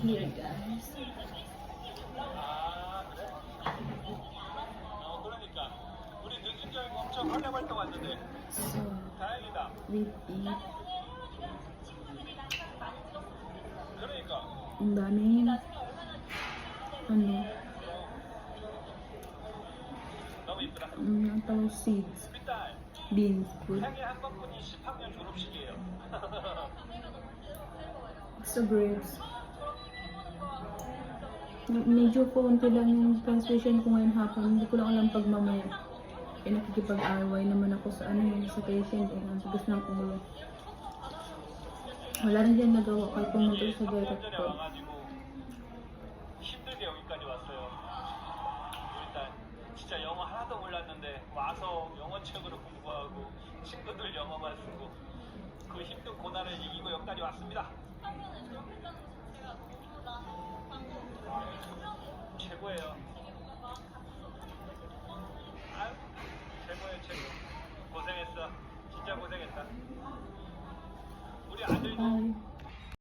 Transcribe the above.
Here guys. 아, 그래? 그러니까 우리 늦은 줄 알고 엄청 활발활동 왔는데 So, 다행이다. we eat. 그러니까 Ang daming ano, 너무 이쁘다. ang tawag seeds, 우리 딸 beans, food. 생애 한 번뿐이 10학년 졸업식이에요. Sa grapes. Medyo konti lang yung translation ko ngayon hapon. Hindi ko lang alam pag mamaya. Eh, nakikipag-away naman ako sa sa patient. Eh, ang tigas ng ulo. Wala rin din nagawa kahit pumunta sa 3년 direct 전에 ko. 와가지고 힘들게 여기까지 왔어요. 우리 딸 진짜 영어 하나도 몰랐는데 와서 영어책으로 공부하고 친구들 영어만 쓰고 그 힘든 고난을 이기고 여기까지 왔습니다.